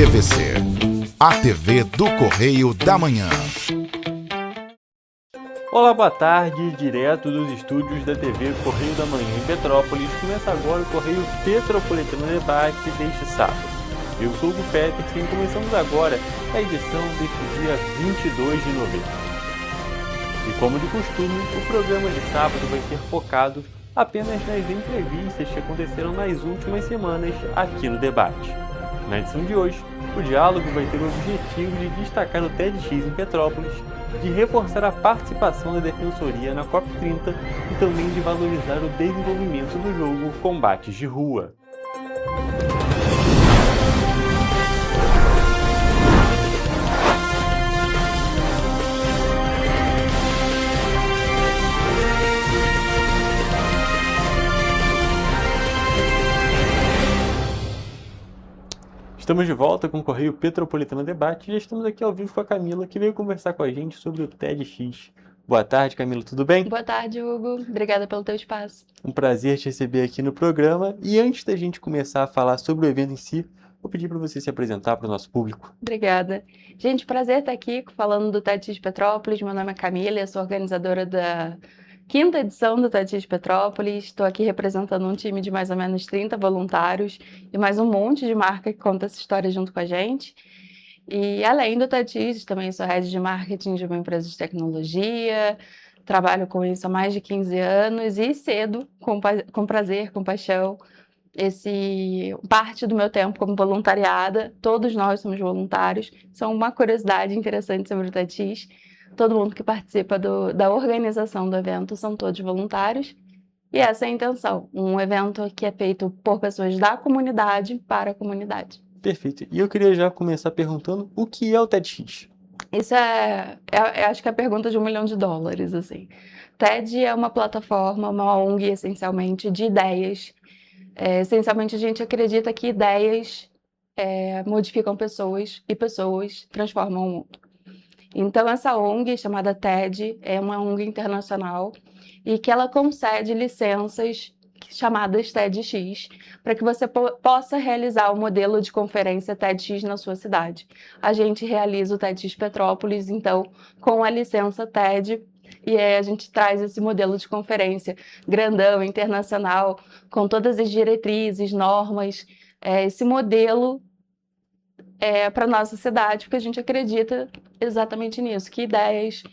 TVC, a TV do Correio da Manhã. Olá, boa tarde, direto dos estúdios da TV Correio da Manhã em Petrópolis. Começa agora o Correio Petropolitano Debate deste sábado. Eu sou o Hugo Peterson e começamos agora a edição deste dia 22 de novembro. E como de costume, o programa de sábado vai ser focado apenas nas entrevistas que aconteceram nas últimas semanas aqui no debate. Na edição de hoje, o diálogo vai ter o objetivo de destacar o TEDx em Petrópolis, de reforçar a participação da Defensoria na COP30 e também de valorizar o desenvolvimento do jogo Combates de Rua. Estamos de volta com o Correio Petropolitano Debate e já estamos aqui ao vivo com a Camila, que veio conversar com a gente sobre o TEDx. Boa tarde, Camila, tudo bem? Boa tarde, Hugo. Obrigada pelo teu espaço. Um prazer te receber aqui no programa. E antes da gente começar a falar sobre o evento em si, vou pedir para você se apresentar para o nosso público. Obrigada. Gente, prazer estar aqui falando do TEDx Petrópolis. Meu nome é Camila, eu sou organizadora da 5ª edição do TEDx Petrópolis. Estou aqui representando um time de mais ou menos 30 voluntários e mais um monte de marca que conta essa história junto com a gente. E além do TEDx, também sou head de marketing de uma empresa de tecnologia, trabalho com isso há mais de 15 anos e cedo, com prazer, com paixão, parte do meu tempo como voluntariada. Todos nós somos voluntários. São uma curiosidade interessante sobre o TEDx. Todo mundo que participa da organização do evento são todos voluntários. E essa é a intenção, um evento que é feito por pessoas da comunidade para a comunidade. Perfeito. E eu queria já começar perguntando o que é o TEDx? Isso acho que é a pergunta de $1 milhão, assim. TED é uma plataforma, uma ONG, essencialmente, de ideias. Essencialmente, a gente acredita que ideias modificam pessoas e pessoas transformam o mundo. Então, essa ONG, chamada TED, é uma ONG internacional e que ela concede licenças chamadas TEDx, para que você possa realizar o modelo de conferência TEDx na sua cidade. A gente realiza o TEDx Petrópolis, então, com a licença TED, e a gente traz esse modelo de conferência grandão, internacional, com todas as diretrizes, normas, esse modelo para a nossa cidade, porque a gente acredita exatamente nisso, que ideias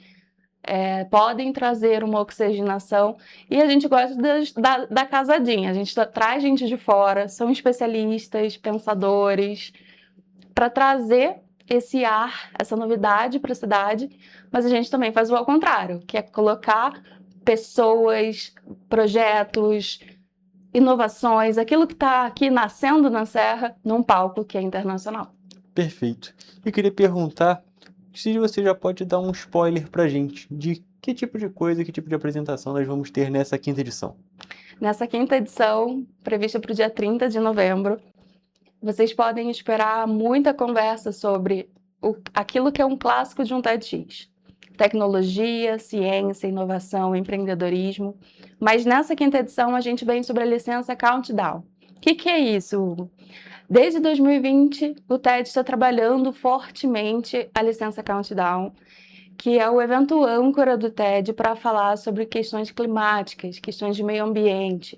podem trazer uma oxigenação, e a gente gosta da casadinha, a gente traz gente de fora, são especialistas, pensadores, para trazer esse ar, essa novidade para a cidade, mas a gente também faz o ao contrário, que é colocar pessoas, projetos, inovações, aquilo que está aqui nascendo na Serra, num palco que é internacional. Perfeito. Eu queria perguntar se você já pode dar um spoiler para a gente de que tipo de coisa, que tipo de apresentação nós vamos ter nessa 5ª edição. Nessa 5ª edição, prevista para o dia 30 de novembro, vocês podem esperar muita conversa sobre aquilo que é um clássico de um TEDx. Tecnologia, ciência, inovação, empreendedorismo. Mas nessa 5ª edição a gente vem sobre a licença Countdown. O que é isso, Hugo? Desde 2020, o TED está trabalhando fortemente a licença Countdown, que é o evento âncora do TED para falar sobre questões climáticas, questões de meio ambiente.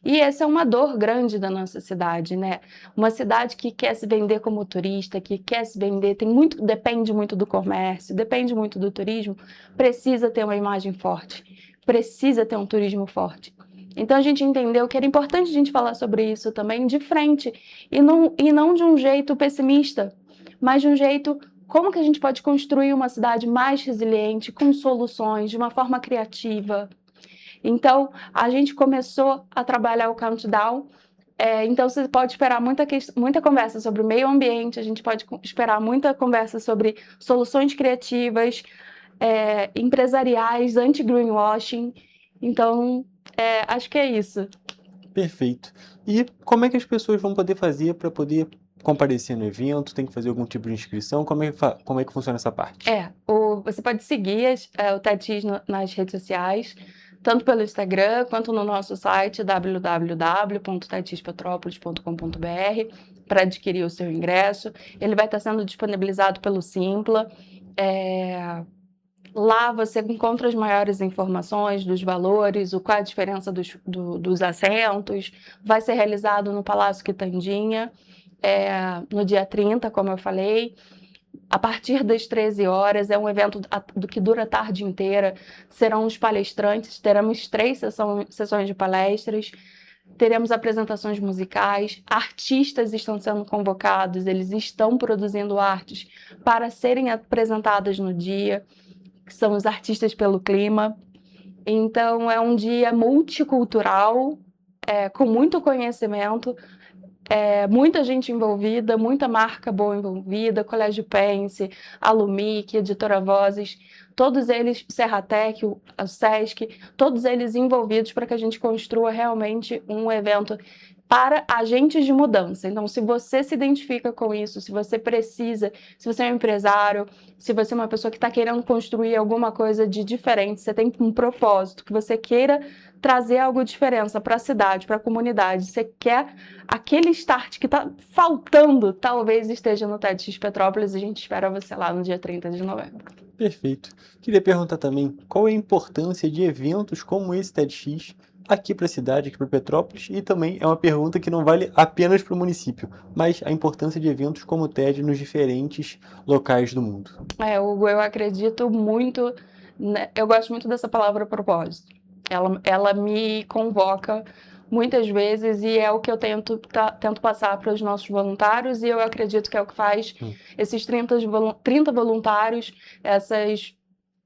E essa é uma dor grande da nossa cidade, né? Uma cidade que quer se vender como turista, que quer se vender, depende muito do comércio, depende muito do turismo, precisa ter uma imagem forte, precisa ter um turismo forte. Então a gente entendeu que era importante a gente falar sobre isso também de frente, e não de um jeito pessimista, mas de um jeito como que a gente pode construir uma cidade mais resiliente, com soluções, de uma forma criativa. Então a gente começou a trabalhar o Countdown. Então você pode esperar muita conversa sobre o meio ambiente, a gente pode esperar muita conversa sobre soluções criativas, empresariais, anti-greenwashing. Então, acho que é isso. Perfeito. E como é que as pessoas vão poder fazer para poder comparecer no evento? Tem que fazer algum tipo de inscrição? Como é que funciona essa parte? Você pode seguir o TEDx nas redes sociais. tanto pelo Instagram quanto no nosso site www.tetispetrópolis.com.br para adquirir o seu ingresso. Ele vai estar sendo disponibilizado pelo Simpla. Lá você encontra as maiores informações dos valores, qual é a diferença dos assentos. Vai ser realizado no Palácio Quitandinha, no dia 30, como eu falei. A partir das 13 horas, é um evento que dura a tarde inteira. Serão os palestrantes, teremos 3 sessões de palestras, teremos apresentações musicais, artistas estão sendo convocados, eles estão produzindo artes para serem apresentadas no dia, que são os artistas pelo clima. Então, é um dia multicultural, com muito conhecimento, muita gente envolvida, muita marca boa envolvida, Colégio Pense, Alumic, Editora Vozes, todos eles, Serratec, o Sesc, todos eles envolvidos para que a gente construa realmente um evento para agentes de mudança. Então, se você se identifica com isso, se você precisa, se você é um empresário, se você é uma pessoa que está querendo construir alguma coisa de diferente, você tem um propósito, que você queira trazer algo de diferença para a cidade, para a comunidade, você quer aquele start que está faltando, talvez esteja no TEDx Petrópolis, e a gente espera você lá no dia 30 de novembro. Perfeito. Queria perguntar também qual é a importância de eventos como esse TEDx aqui para a cidade, aqui para Petrópolis, e também é uma pergunta que não vale apenas para o município, mas a importância de eventos como o TED nos diferentes locais do mundo. Hugo, eu acredito muito, eu gosto muito dessa palavra propósito. Ela me convoca muitas vezes e é o que eu tento passar para os nossos voluntários, e eu acredito que é o que faz esses 30 voluntários, essas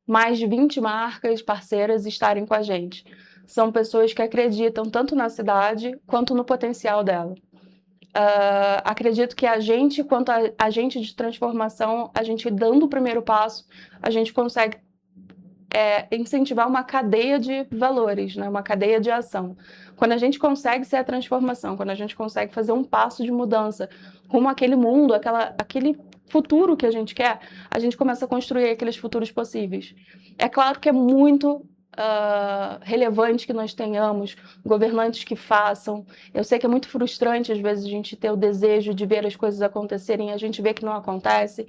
mais de 20 marcas parceiras estarem com a gente. São pessoas que acreditam tanto na cidade quanto no potencial dela. Acredito que a gente, quanto agente de transformação, a gente dando o primeiro passo, a gente consegue incentivar uma cadeia de valores, né? Uma cadeia de ação. Quando a gente consegue ser a transformação, quando a gente consegue fazer um passo de mudança rumo àquele mundo, aquele futuro que a gente quer, a gente começa a construir aqueles futuros possíveis. É claro que é muito relevante que nós tenhamos governantes que façam. Eu sei que é muito frustrante às vezes a gente ter o desejo de ver as coisas acontecerem e a gente vê que não acontece,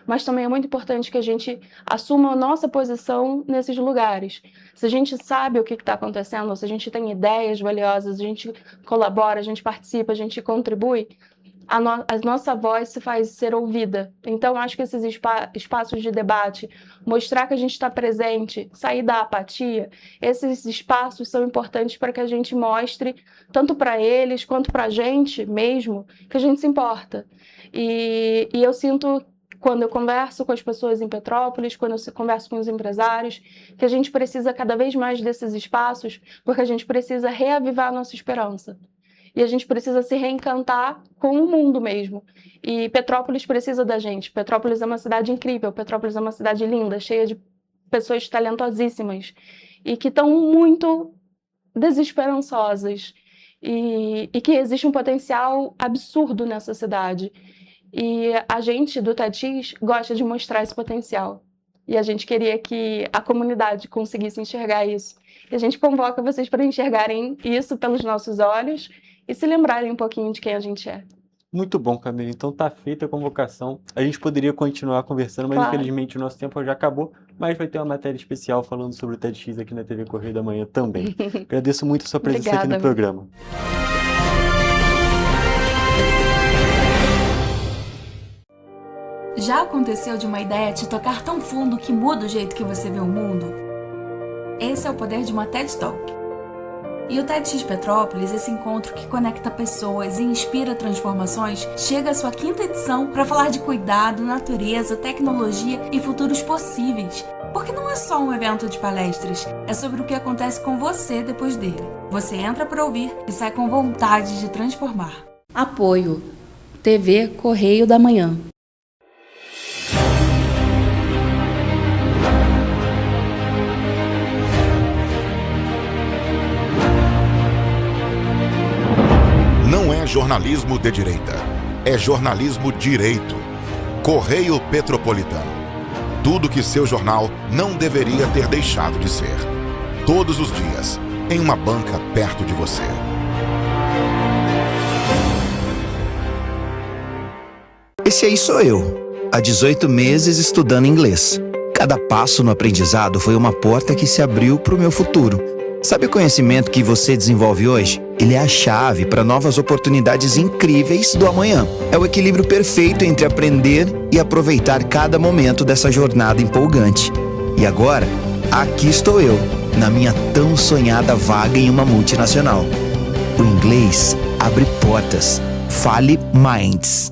mas também é muito importante que a gente assuma a nossa posição nesses lugares. Se a gente sabe o que está acontecendo, se a gente tem ideias valiosas, a gente colabora, a gente participa, a gente contribui, a nossa voz se faz ser ouvida. Então, acho que esses espaços de debate, mostrar que a gente está presente, sair da apatia, esses espaços são importantes para que a gente mostre, tanto para eles quanto para a gente mesmo, que a gente se importa. E eu sinto, quando eu converso com as pessoas em Petrópolis, quando eu converso com os empresários, que a gente precisa cada vez mais desses espaços, porque a gente precisa reavivar a nossa esperança. E a gente precisa se reencantar com o mundo mesmo. E Petrópolis precisa da gente. Petrópolis é uma cidade incrível, Petrópolis é uma cidade linda, cheia de pessoas talentosíssimas e que estão muito desesperançosas e que existe um potencial absurdo nessa cidade. E a gente do TEDx gosta de mostrar esse potencial. E a gente queria que a comunidade conseguisse enxergar isso. E a gente convoca vocês para enxergarem isso pelos nossos olhos e se lembrarem um pouquinho de quem a gente é. Muito bom, Camila. Então tá feita a convocação. A gente poderia continuar conversando, mas infelizmente o nosso tempo já acabou. Mas vai ter uma matéria especial falando sobre o TEDx aqui na TV Correio da Manhã também. Agradeço muito a sua presença aqui no programa. Já aconteceu de uma ideia te tocar tão fundo que muda o jeito que você vê o mundo? Esse é o poder de uma TED Talk. E o TEDx Petrópolis, esse encontro que conecta pessoas e inspira transformações, chega à sua 5ª edição para falar de cuidado, natureza, tecnologia e futuros possíveis. Porque não é só um evento de palestras, é sobre o que acontece com você depois dele. Você entra para ouvir e sai com vontade de transformar. Apoio TV Correio da Manhã. Não é jornalismo de direita, é jornalismo direito. Correio Petropolitano. Tudo que seu jornal não deveria ter deixado de ser. todos os dias, em uma banca perto de você. Esse aí sou eu, há 18 meses estudando inglês. Cada passo no aprendizado foi uma porta que se abriu para o meu futuro. Sabe o conhecimento que você desenvolve hoje? Ele é a chave para novas oportunidades incríveis do amanhã. É o equilíbrio perfeito entre aprender e aproveitar cada momento dessa jornada empolgante. E agora, aqui estou eu, na minha tão sonhada vaga em uma multinacional. O inglês abre portas. Fale Minds.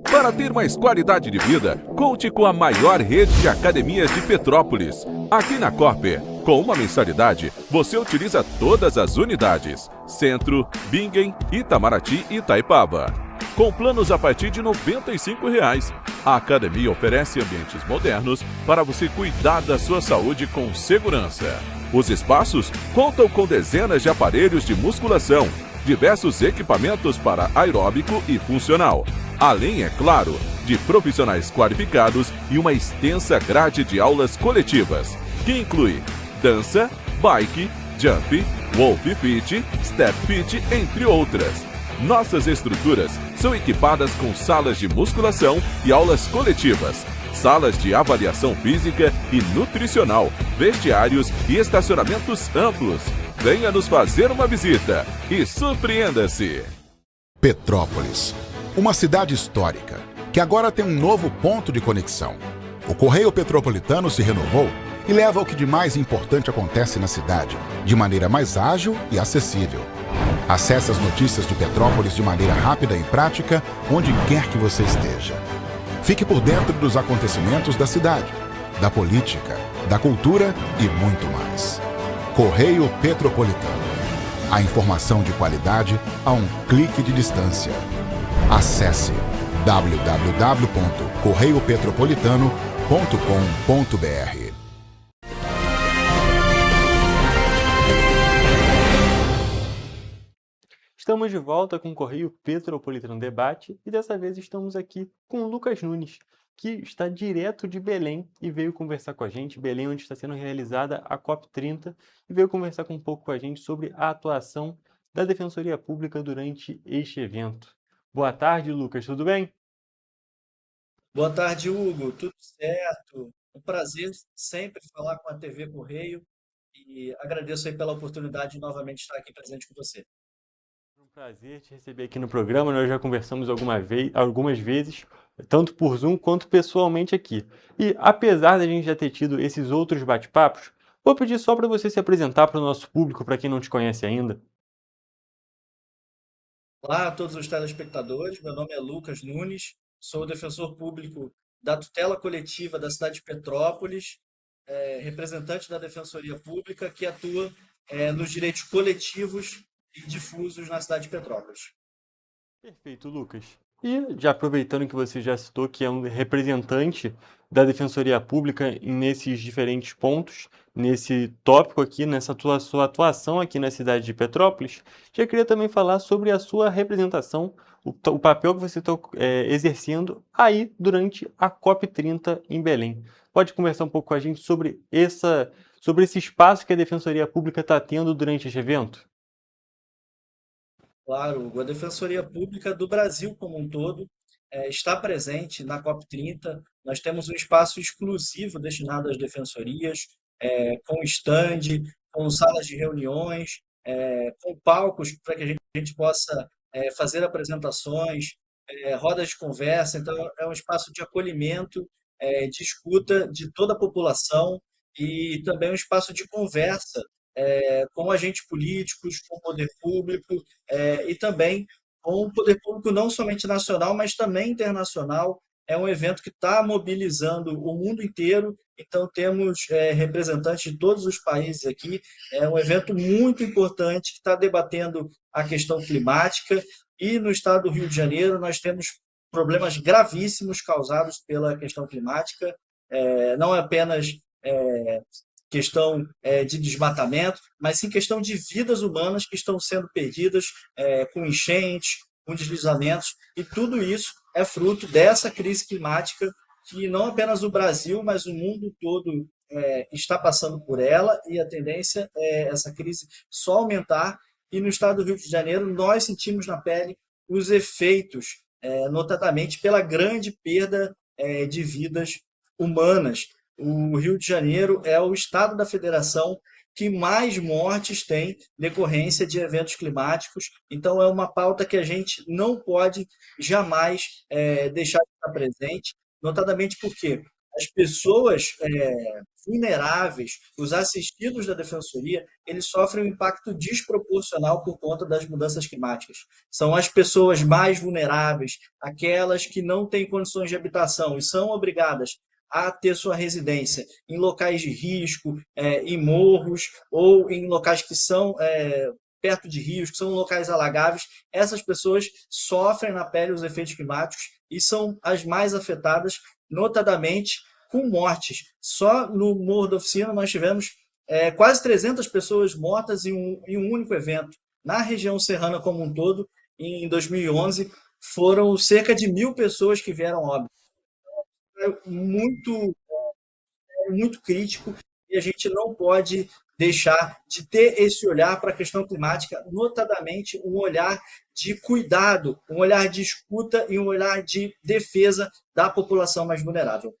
Para ter mais qualidade de vida, conte com a maior rede de academias de Petrópolis. Aqui na Copper, com uma mensalidade, você utiliza todas as unidades: Centro, Bingen, Itamaraty e Itaipava. Com planos a partir de R$ 95,00. A academia oferece ambientes modernos para você cuidar da sua saúde com segurança. Os espaços contam com dezenas de aparelhos de musculação, diversos equipamentos para aeróbico e funcional. Além, é claro, de profissionais qualificados e uma extensa grade de aulas coletivas, que inclui dança, bike, jump, wolf fit, step fit, entre outras. Nossas estruturas são equipadas com salas de musculação e aulas coletivas, salas de avaliação física e nutricional, vestiários e estacionamentos amplos. Venha nos fazer uma visita e surpreenda-se! Petrópolis, uma cidade histórica, que agora tem um novo ponto de conexão. O Correio Petropolitano se renovou e leva o que de mais importante acontece na cidade, de maneira mais ágil e acessível. Acesse as notícias de Petrópolis de maneira rápida e prática, onde quer que você esteja. Fique por dentro dos acontecimentos da cidade, da política, da cultura e muito mais. Correio Petropolitano. A informação de qualidade a um clique de distância. Acesse www.correiopetropolitano.com.br. Estamos de volta com o Correio Petropolitano Debate e dessa vez estamos aqui com o Lucas Nunes, que está direto de Belém e veio conversar com a gente, Belém, onde está sendo realizada a COP30, e veio conversar um pouco com a gente sobre a atuação da Defensoria Pública durante este evento. Boa tarde, Lucas, tudo bem? Boa tarde, Hugo. Tudo certo? Um prazer sempre falar com a TV Correio e agradeço aí pela oportunidade de novamente estar aqui presente com você. É um prazer te receber aqui no programa. Nós já conversamos algumas vezes, tanto por Zoom quanto pessoalmente aqui. E apesar da gente já ter tido esses outros bate-papos, vou pedir só para você se apresentar para o nosso público, para quem não te conhece ainda. Olá a todos os telespectadores, meu nome é Lucas Nunes, sou o defensor público da tutela coletiva da cidade de Petrópolis, representante da Defensoria Pública que atua nos direitos coletivos e difusos na cidade de Petrópolis. Perfeito, Lucas. E já aproveitando que você já citou que é um representante da Defensoria Pública nesses diferentes pontos, nesse tópico aqui, nessa sua atuação aqui na cidade de Petrópolis, já queria também falar sobre a sua representação, o papel que você está exercendo aí durante a COP30 em Belém. Pode conversar um pouco com a gente sobre esse espaço que a Defensoria Pública está tendo durante este evento? Claro, Hugo, a Defensoria Pública do Brasil como um todo está presente na COP30. Nós temos um espaço exclusivo destinado às defensorias, com stand, com salas de reuniões, com palcos para que a gente possa fazer apresentações, rodas de conversa. Então, é um espaço de acolhimento, de escuta de toda a população e também um espaço de conversa com agentes políticos, com o poder público e também com o poder público não somente nacional, mas também internacional. É um evento que está mobilizando o mundo inteiro, então temos representantes de todos os países aqui. É um evento muito importante que está debatendo a questão climática e no estado do Rio de Janeiro nós temos problemas gravíssimos causados pela questão climática, não é apenas questão de desmatamento, mas sim questão de vidas humanas que estão sendo perdidas com enchentes, com deslizamentos, e tudo isso é fruto dessa crise climática que não apenas o Brasil, mas o mundo todo está passando por ela e a tendência é essa crise só aumentar. E no estado do Rio de Janeiro, nós sentimos na pele os efeitos, notadamente pela grande perda de vidas humanas. O Rio de Janeiro é o estado da federação que mais mortes tem decorrência de eventos climáticos. Então, é uma pauta que a gente não pode jamais deixar de estar presente, notadamente porque as pessoas vulneráveis, os assistidos da defensoria, eles sofrem um impacto desproporcional por conta das mudanças climáticas. São as pessoas mais vulneráveis, aquelas que não têm condições de habitação e são obrigadas a ter sua residência em locais de risco, em morros ou em locais que são perto de rios, que são locais alagáveis. Essas pessoas sofrem na pele os efeitos climáticos e são as mais afetadas, notadamente com mortes. Só no Morro da Oficina nós tivemos quase 300 pessoas mortas em um único evento. Na região serrana como um todo, em 2011, foram cerca de 1.000 pessoas que vieram a óbito. Muito crítico e a gente não pode deixar de ter esse olhar para a questão climática, notadamente um olhar de cuidado, um olhar de escuta e um olhar de defesa da população mais vulnerável.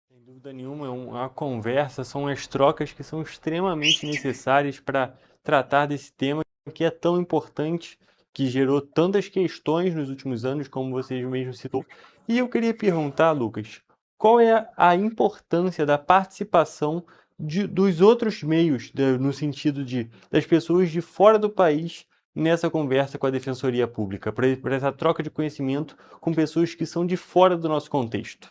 Sem dúvida nenhuma, é uma conversa, são as trocas que são extremamente necessárias para tratar desse tema que é tão importante, que gerou tantas questões nos últimos anos, como você mesmo citou. E eu queria perguntar, Lucas, qual é a importância da participação dos outros meios, no sentido das pessoas de fora do país, nessa conversa com a Defensoria Pública, para essa troca de conhecimento com pessoas que são de fora do nosso contexto?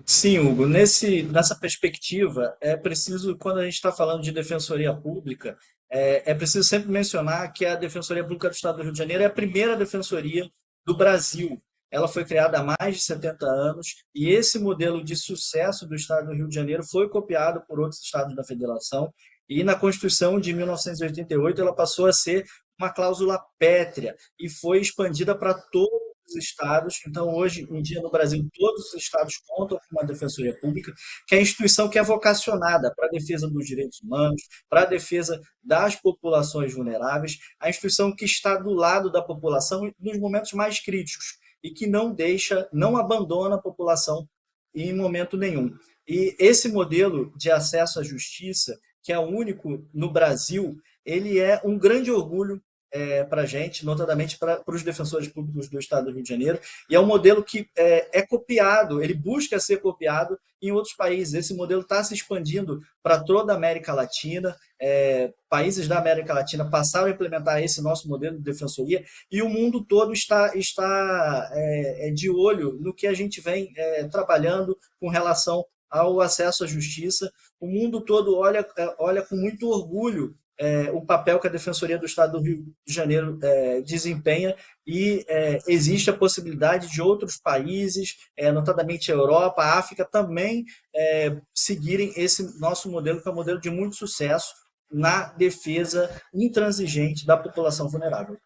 Sim, Hugo, nessa perspectiva, é preciso, quando a gente está falando de defensoria pública, é preciso sempre mencionar que a Defensoria Pública do Estado do Rio de Janeiro é a primeira defensoria do Brasil. Ela foi criada há mais de 70 anos e esse modelo de sucesso do Estado do Rio de Janeiro foi copiado por outros estados da federação e na Constituição de 1988 ela passou a ser uma cláusula pétrea e foi expandida para todos os estados. Então, hoje em dia, no Brasil, todos os estados contam com uma defensoria pública, que é a instituição que é vocacionada para a defesa dos direitos humanos, para a defesa das populações vulneráveis, a instituição que está do lado da população nos momentos mais críticos e que não abandona a população em momento nenhum. E esse modelo de acesso à justiça, que é o único no Brasil, ele é um grande orgulho para a gente, notadamente para os defensores públicos do Estado do Rio de Janeiro, e é um modelo que é copiado, ele busca ser copiado em outros países. Esse modelo está se expandindo para toda a América Latina, países da América Latina passaram a implementar esse nosso modelo de defensoria, e o mundo todo está de olho no que a gente vem trabalhando com relação ao acesso à justiça. O mundo todo olha com muito orgulho o papel que a Defensoria do Estado do Rio de Janeiro desempenha e existe a possibilidade de outros países, notadamente a Europa, a África, também seguirem esse nosso modelo, que é um modelo de muito sucesso na defesa intransigente da população vulnerável.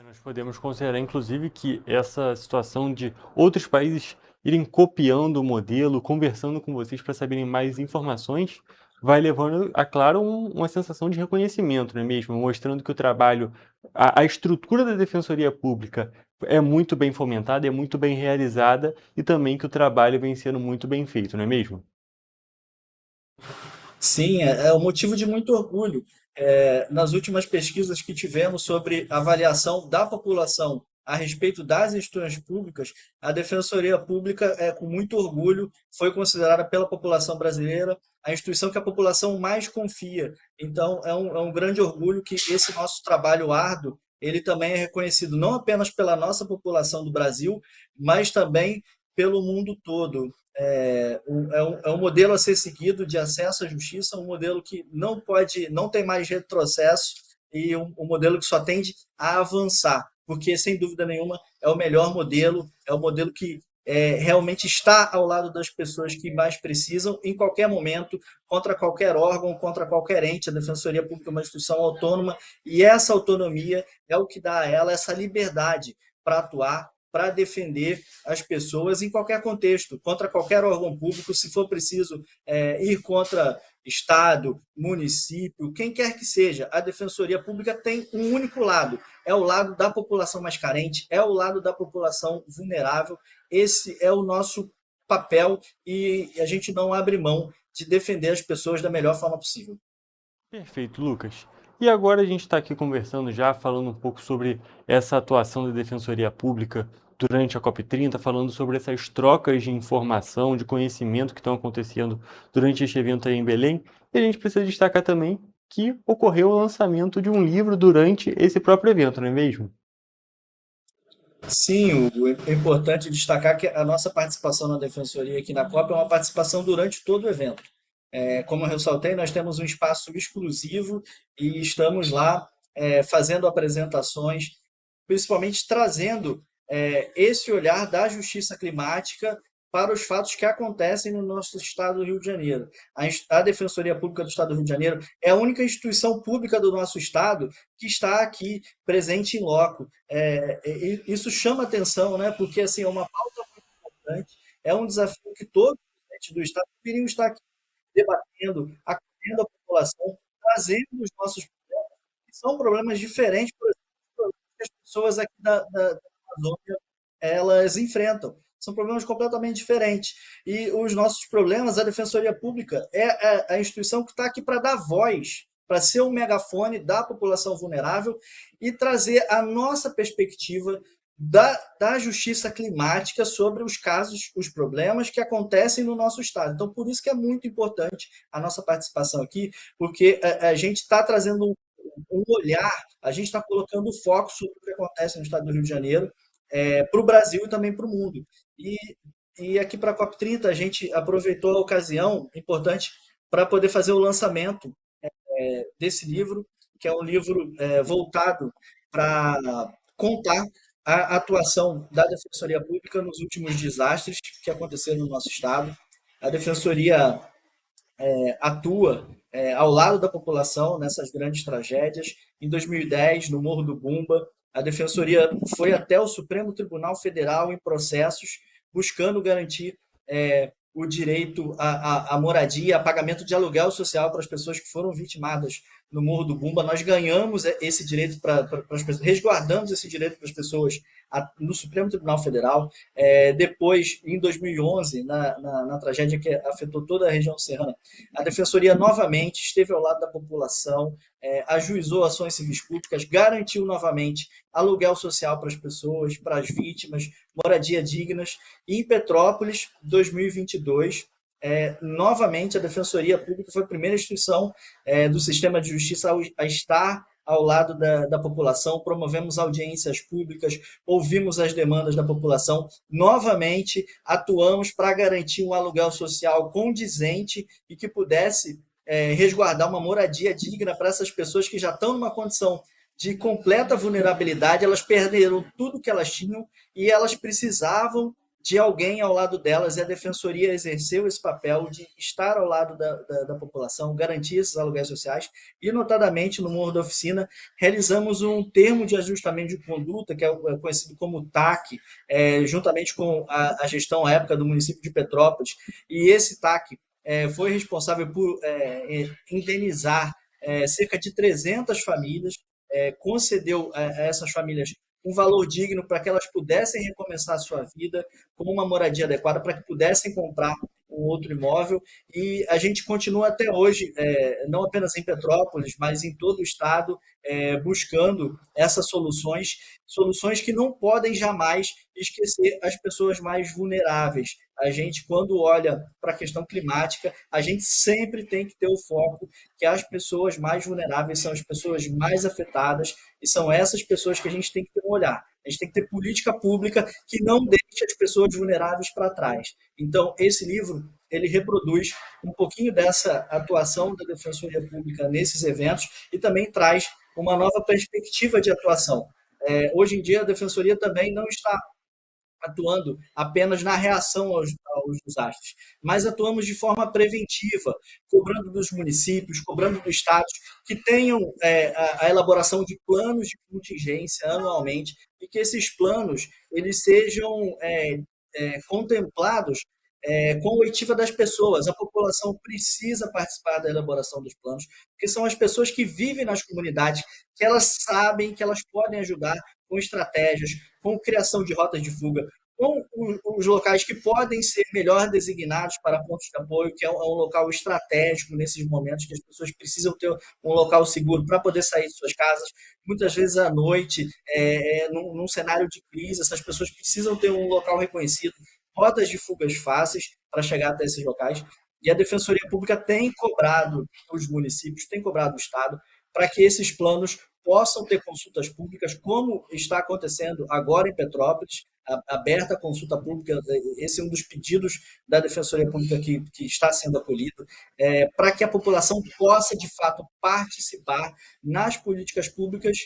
Nós podemos considerar, inclusive, que essa situação de outros países irem copiando o modelo, conversando com vocês para saberem mais informações, vai levando, a claro, uma sensação de reconhecimento, não é mesmo? Mostrando que o trabalho, a estrutura da Defensoria Pública é muito bem fomentada, é muito bem realizada e também que o trabalho vem sendo muito bem feito, não é mesmo? Sim, um motivo de muito orgulho. Nas últimas pesquisas que tivemos sobre avaliação da população a respeito das instituições públicas, a Defensoria Pública, com muito orgulho, foi considerada pela população brasileira a instituição que a população mais confia. Então, é um grande orgulho que esse nosso trabalho árduo, ele também é reconhecido não apenas pela nossa população do Brasil, mas também pelo mundo todo. É um modelo a ser seguido de acesso à justiça, um modelo que não tem mais retrocesso e um modelo que só tende a avançar, porque, sem dúvida nenhuma, é o melhor modelo, é o modelo que realmente está ao lado das pessoas que mais precisam, em qualquer momento, contra qualquer órgão, contra qualquer ente. A Defensoria Pública é uma instituição autônoma, e essa autonomia é o que dá a ela essa liberdade para atuar, para defender as pessoas em qualquer contexto, contra qualquer órgão público, se for preciso ir contra Estado, município, quem quer que seja. A Defensoria Pública tem um único lado, é o lado da população mais carente, é o lado da população vulnerável. Esse é o nosso papel e a gente não abre mão de defender as pessoas da melhor forma possível. Perfeito, Lucas. E agora a gente está aqui conversando já, falando um pouco sobre essa atuação da Defensoria Pública durante a COP30, falando sobre essas trocas de informação, de conhecimento que estão acontecendo durante este evento aí em Belém. E a gente precisa destacar também que ocorreu o lançamento de um livro durante esse próprio evento, não é mesmo? Sim, é importante destacar que a nossa participação na Defensoria aqui na COP é uma participação durante todo o evento. Como eu ressaltei, nós temos um espaço exclusivo e estamos lá fazendo apresentações, principalmente trazendo esse olhar da justiça climática para os fatos que acontecem no nosso estado do Rio de Janeiro. A Defensoria Pública do Estado do Rio de Janeiro é a única instituição pública do nosso estado que está aqui presente em loco. Isso chama atenção, né? Porque assim, é uma pauta muito importante, é um desafio que todos os presidentes do estado deveriam estar aqui debatendo, acolhendo a população, trazendo os nossos problemas, que são problemas diferentes, por exemplo, que as pessoas aqui da Amazônia elas enfrentam. São problemas completamente diferentes. E os nossos problemas, a Defensoria Pública é a instituição que está aqui para dar voz, para ser um megafone da população vulnerável e trazer a nossa perspectiva da justiça climática sobre os casos, os problemas que acontecem no nosso estado. Então, por isso que é muito importante a nossa participação aqui, porque a gente está trazendo um olhar, a gente está colocando foco sobre o que acontece no estado do Rio de Janeiro, para o Brasil e também para o mundo. E aqui para a COP30 a gente aproveitou a ocasião importante para poder fazer o lançamento desse livro, que é um livro voltado para contar a atuação da Defensoria Pública nos últimos desastres que aconteceram no nosso estado. A Defensoria atua ao lado da população nessas grandes tragédias. Em 2010, no Morro do Bumba, a Defensoria foi até o Supremo Tribunal Federal em processos buscando garantir o direito à moradia, a pagamento de aluguel social para as pessoas que foram vitimadas no Morro do Bumba. Nós ganhamos esse direito para as pessoas, resguardamos esse direito para as pessoas no Supremo Tribunal Federal. Depois, em 2011, na tragédia que afetou toda a região serrana, a Defensoria novamente esteve ao lado da população, ajuizou ações civis públicas, garantiu novamente aluguel social para as pessoas, para as vítimas, moradia dignas. E em Petrópolis, 2022, novamente a Defensoria Pública foi a primeira instituição do sistema de justiça a estar ao lado da população, promovemos audiências públicas, ouvimos as demandas da população, novamente atuamos para garantir um aluguel social condizente e que pudesse resguardar uma moradia digna para essas pessoas que já estão numa condição de completa vulnerabilidade, elas perderam tudo que elas tinham e elas precisavam de alguém ao lado delas, e a Defensoria exerceu esse papel de estar ao lado da população, garantir esses aluguéis sociais, e notadamente no Morro da Oficina realizamos um termo de ajustamento de conduta, que é conhecido como TAC, juntamente com a gestão à época do município de Petrópolis, e esse TAC foi responsável por indenizar cerca de 300 famílias, concedeu a essas famílias um valor digno para que elas pudessem recomeçar a sua vida com uma moradia adequada, para que pudessem comprar um outro imóvel. E a gente continua até hoje, não apenas em Petrópolis, mas em todo o estado, buscando essas soluções que não podem jamais esquecer as pessoas mais vulneráveis. A gente, quando olha para a questão climática, a gente sempre tem que ter o foco que as pessoas mais vulneráveis são as pessoas mais afetadas e são essas pessoas que a gente tem que ter um olhar. A gente tem que ter política pública que não deixe as pessoas vulneráveis para trás. Então, esse livro, ele reproduz um pouquinho dessa atuação da Defensoria Pública nesses eventos e também traz uma nova perspectiva de atuação. Hoje em dia, a Defensoria também não está atuando apenas na reação aos desastres, mas atuamos de forma preventiva, cobrando dos municípios, cobrando dos estados que tenham a elaboração de planos de contingência anualmente e que esses planos eles sejam contemplados com a oitiva das pessoas. A população precisa participar da elaboração dos planos, porque são as pessoas que vivem nas comunidades, que elas sabem que elas podem ajudar com estratégias, com criação de rotas de fuga, com os locais que podem ser melhor designados para pontos de apoio, que é um local estratégico nesses momentos que as pessoas precisam ter um local seguro para poder sair de suas casas. Muitas vezes à noite, num cenário de crise, essas pessoas precisam ter um local reconhecido, rotas de fugas fáceis para chegar até esses locais. E a Defensoria Pública tem cobrado os municípios, tem cobrado o Estado, para que esses planos possam ter consultas públicas, como está acontecendo agora em Petrópolis, aberta a consulta pública. Esse é um dos pedidos da Defensoria Pública que está sendo acolhido, para que a população possa, de fato, participar nas políticas públicas.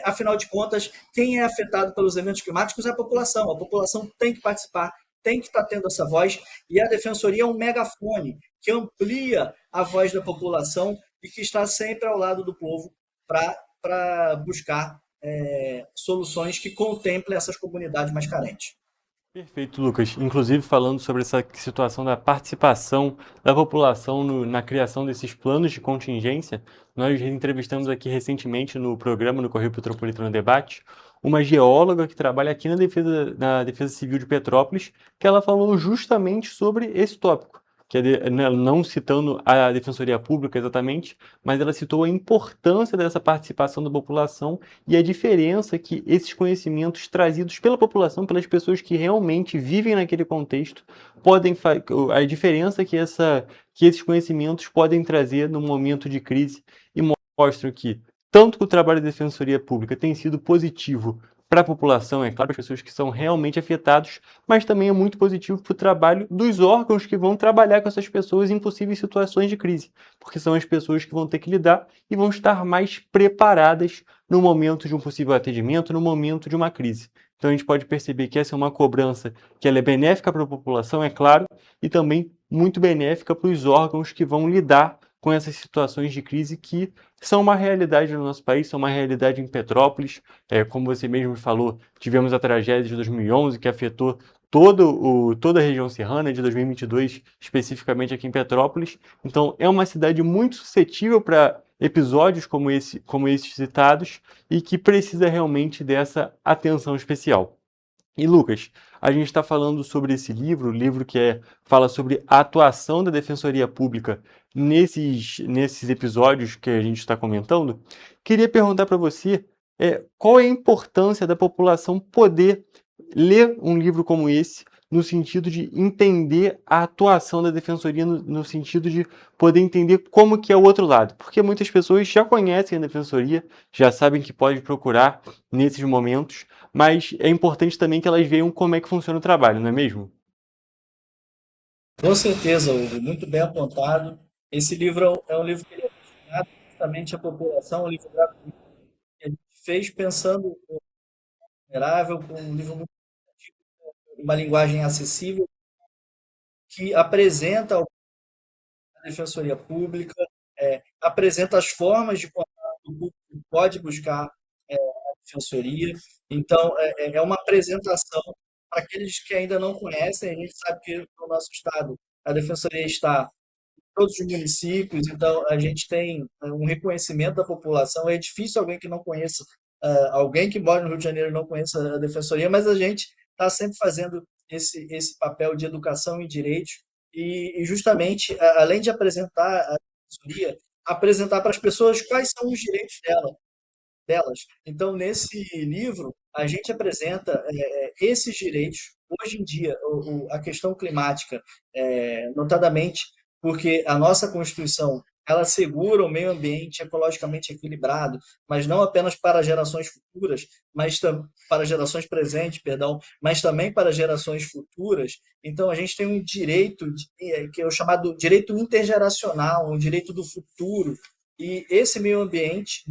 Afinal de contas, quem é afetado pelos eventos climáticos é a população tem que participar, tem que estar tendo essa voz, e a Defensoria é um megafone que amplia a voz da população e que está sempre ao lado do povo para buscar soluções que contemplem essas comunidades mais carentes. Perfeito, Lucas. Inclusive, falando sobre essa situação da participação da população na criação desses planos de contingência, nós entrevistamos aqui recentemente no programa, no Correio Petropolitano Debate, uma geóloga que trabalha aqui na Defesa Civil de Petrópolis, que ela falou justamente sobre esse tópico, não citando a Defensoria Pública exatamente, mas ela citou a importância dessa participação da população e a diferença que esses conhecimentos trazidos pela população, pelas pessoas que realmente vivem naquele contexto, a diferença que esses conhecimentos podem trazer no momento de crise, e mostram que tanto que o trabalho da Defensoria Pública tem sido positivo para a população, é claro, para as pessoas que são realmente afetadas, mas também é muito positivo para o trabalho dos órgãos que vão trabalhar com essas pessoas em possíveis situações de crise, porque são as pessoas que vão ter que lidar e vão estar mais preparadas no momento de um possível atendimento, no momento de uma crise. Então a gente pode perceber que essa é uma cobrança que ela é benéfica para a população, é claro, e também muito benéfica para os órgãos que vão lidar com essas situações de crise que são uma realidade no nosso país, são uma realidade em Petrópolis. Como você mesmo falou, tivemos a tragédia de 2011 que afetou toda a região serrana, de 2022 especificamente aqui em Petrópolis. Então é uma cidade muito suscetível para episódios como esses citados e que precisa realmente dessa atenção especial. E Lucas, a gente está falando sobre esse livro, o livro que fala sobre a atuação da Defensoria Pública nesses episódios que a gente está comentando. Queria perguntar para você qual é a importância da população poder ler um livro como esse, no sentido de entender a atuação da Defensoria, no sentido de poder entender como que é o outro lado. Porque muitas pessoas já conhecem a Defensoria, já sabem que pode procurar nesses momentos, mas é importante também que elas vejam como é que funciona o trabalho, não é mesmo? Com certeza, Hugo, muito bem apontado. Esse livro é um livro que é destinado justamente à população, um livro gratuito, que a gente fez pensando no vulnerável, com um livro muito uma linguagem acessível, que apresenta a Defensoria Pública, apresenta as formas de contato que o público pode buscar a Defensoria. Então, é uma apresentação para aqueles que ainda não conhecem. A gente sabe que no nosso estado a Defensoria está em todos os municípios, então a gente tem um reconhecimento da população. É difícil alguém que não conheça, alguém que mora no Rio de Janeiro e não conheça a Defensoria, mas a gente está sempre fazendo esse papel de educação em direitos e justamente, além de apresentar a Defensoria, apresentar para as pessoas quais são os direitos delas. Então, nesse livro, a gente apresenta esses direitos. Hoje em dia, a questão climática, notadamente porque a nossa Constituição ela assegura o meio ambiente ecologicamente equilibrado, mas não apenas para gerações futuras, mas para gerações presentes, perdão, mas também para gerações futuras. Então, a gente tem um direito que é o chamado direito intergeracional, um direito do futuro. E esse meio ambiente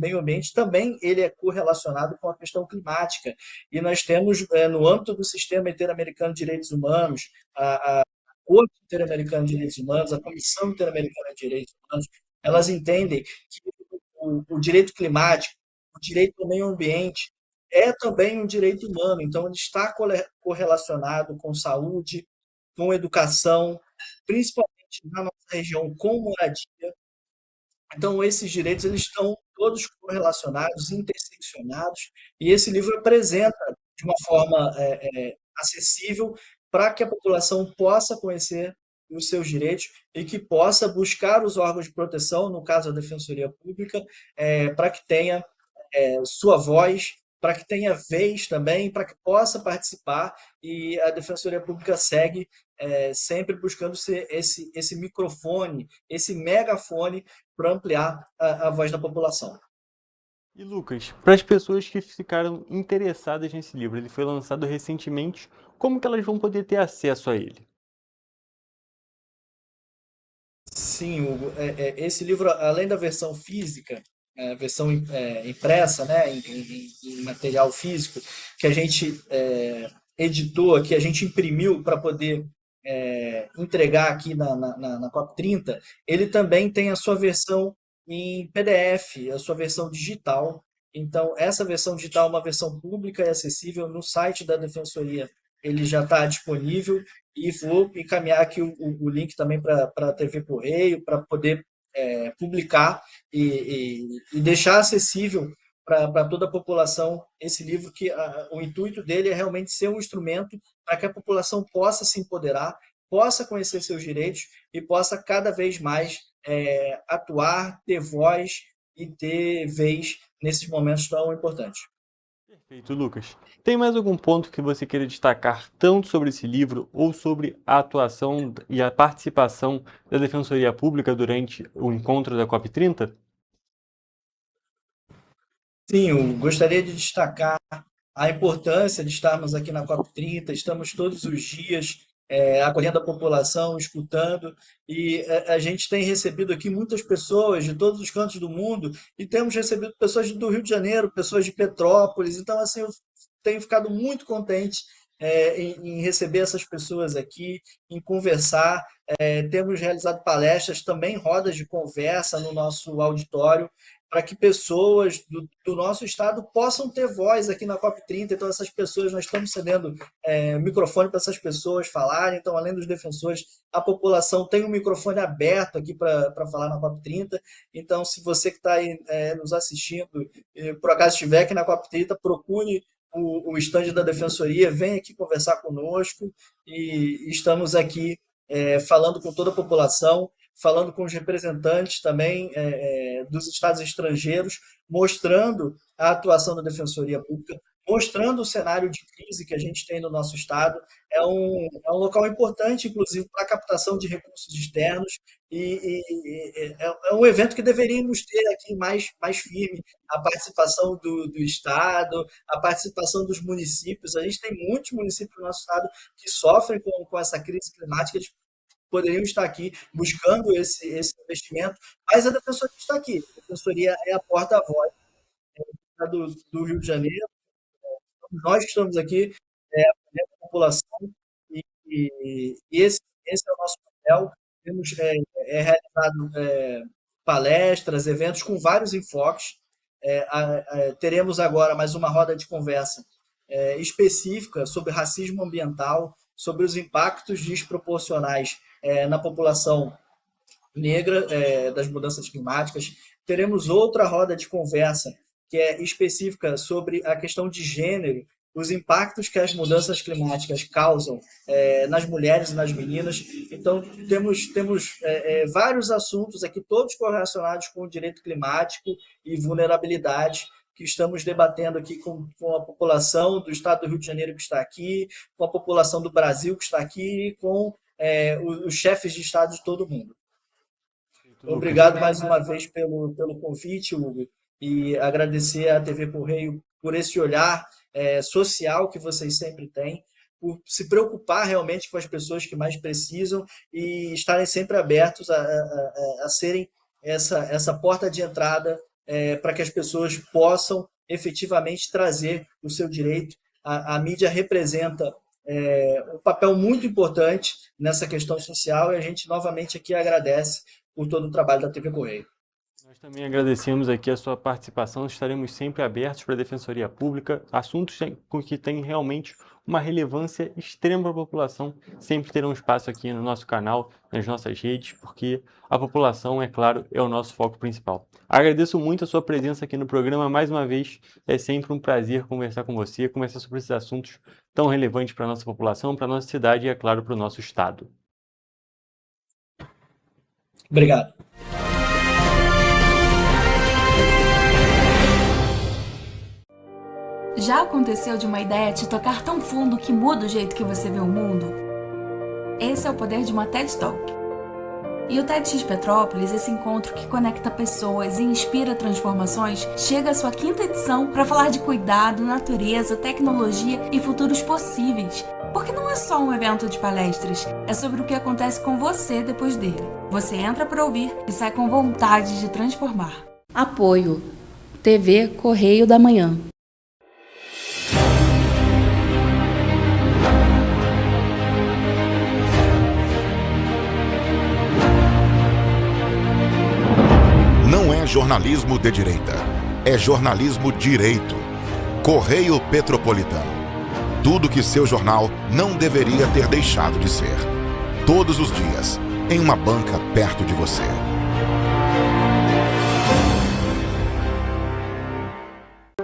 também ele é correlacionado com a questão climática. E nós temos, no âmbito do Sistema Interamericano de Direitos Humanos, a Corte Interamericana de Direitos Humanos, a Comissão Interamericana de Direitos Humanos, elas entendem que o direito climático, o direito ao meio ambiente, é também um direito humano, então ele está correlacionado com saúde, com educação, principalmente na nossa região, com moradia. Então, esses direitos eles estão todos correlacionados, interseccionados, e esse livro apresenta de uma forma acessível para que a população possa conhecer os seus direitos e que possa buscar os órgãos de proteção, no caso a Defensoria Pública, para que tenha sua voz, para que tenha vez também, para que possa participar, e a Defensoria Pública segue sempre buscando ser esse microfone, esse megafone para ampliar a voz da população. E Lucas, para as pessoas que ficaram interessadas nesse livro, ele foi lançado recentemente, como que elas vão poder ter acesso a ele? Sim, Hugo, esse livro, além da versão física, a versão impressa, né, em material físico, que a gente editou, que a gente imprimiu para poder entregar aqui na COP30, ele também tem a sua versão em PDF, a sua versão digital. Então, essa versão digital é uma versão pública e acessível no site da Defensoria. Ele já está disponível e vou encaminhar aqui o link também para a TV Correio, para poder publicar e deixar acessível para toda a população esse livro, que o intuito dele é realmente ser um instrumento para que a população possa se empoderar, possa conhecer seus direitos e possa cada vez mais atuar, ter voz e ter vez nesses momentos tão importantes. Perfeito, Lucas. Tem mais algum ponto que você queira destacar, tanto sobre esse livro ou sobre a atuação e a participação da Defensoria Pública durante o encontro da COP30? Sim, eu gostaria de destacar a importância de estarmos aqui na COP30, estamos todos os dias acolhendo a população, escutando, e a gente tem recebido aqui muitas pessoas de todos os cantos do mundo, e temos recebido pessoas do Rio de Janeiro, pessoas de Petrópolis, então assim, eu tenho ficado muito contente em receber essas pessoas aqui, em conversar. Temos realizado palestras, também rodas de conversa no nosso auditório, para que pessoas do nosso estado possam ter voz aqui na COP30. Então, essas pessoas, nós estamos cedendo microfone para essas pessoas falarem. Então, além dos defensores, a população tem um microfone aberto aqui para falar na COP30. Então, se você que está aí nos assistindo, por acaso estiver aqui na COP30, procure o estande da Defensoria, vem aqui conversar conosco, e estamos aqui falando com toda a população, falando com os representantes também dos estados estrangeiros, mostrando a atuação da Defensoria Pública, mostrando o cenário de crise que a gente tem no nosso estado. É um local importante, inclusive, para a captação de recursos externos, e é um evento que deveríamos ter aqui mais firme, a participação do Estado, a participação dos municípios. A gente tem muitos municípios no nosso estado que sofrem com essa crise climática, eles poderiam estar aqui buscando esse investimento, mas a Defensoria está aqui. A Defensoria é a porta-voz do Rio de Janeiro. Nós que estamos aqui apoiando a população, e esse é o nosso papel. Temos realizado palestras, eventos com vários enfoques. Teremos agora mais uma roda de conversa específica sobre racismo ambiental, sobre os impactos desproporcionais na população negra das mudanças climáticas. Teremos outra roda de conversa que é específica sobre a questão de gênero, os impactos que as mudanças climáticas causam nas mulheres e nas meninas. Então, temos vários assuntos aqui, todos correlacionados com o direito climático e vulnerabilidade, que estamos debatendo aqui com a população do estado do Rio de Janeiro que está aqui, com a população do Brasil que está aqui, e com os chefes de estado de todo mundo. Obrigado mais uma vez pelo convite, Hugo, e agradecer à TV Correio por esse olhar social que vocês sempre têm, por se preocupar realmente com as pessoas que mais precisam e estarem sempre abertos a serem essa porta de entrada para que as pessoas possam efetivamente trazer o seu direito. A mídia representa um papel muito importante nessa questão social, e a gente novamente aqui agradece por todo o trabalho da TV Correio. Nós também agradecemos aqui a sua participação, estaremos sempre abertos para a Defensoria Pública, assuntos que têm realmente uma relevância extrema para a população, sempre terão espaço aqui no nosso canal, nas nossas redes, porque a população, é claro, é o nosso foco principal. Agradeço muito a sua presença aqui no programa mais uma vez, é sempre um prazer conversar com você, conversar sobre esses assuntos tão relevantes para a nossa população, para a nossa cidade e, é claro, para o nosso estado. Obrigado. Já aconteceu de uma ideia te tocar tão fundo que muda o jeito que você vê o mundo? Esse é o poder de uma TED Talk. E o TEDx Petrópolis, esse encontro que conecta pessoas e inspira transformações, chega à sua 5ª edição para falar de cuidado, natureza, tecnologia e futuros possíveis. Porque não é só um evento de palestras, é sobre o que acontece com você depois dele. Você entra para ouvir e sai com vontade de transformar. Apoio TV Correio da Manhã. Não é jornalismo de direita, é jornalismo direito. Correio Petropolitano. Tudo que seu jornal não deveria ter deixado de ser. Todos os dias, em uma banca perto de você.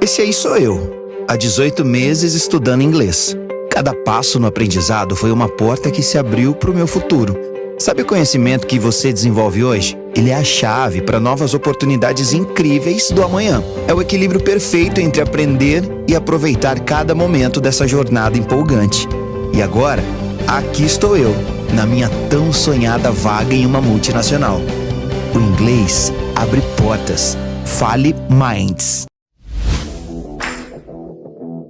Esse aí sou eu, há 18 meses estudando inglês. Cada passo no aprendizado foi uma porta que se abriu para o meu futuro. Sabe o conhecimento que você desenvolve hoje? Ele é a chave para novas oportunidades incríveis do amanhã. É o equilíbrio perfeito entre aprender e aproveitar cada momento dessa jornada empolgante. E agora, aqui estou eu, na minha tão sonhada vaga em uma multinacional. O inglês abre portas. Fale Minds.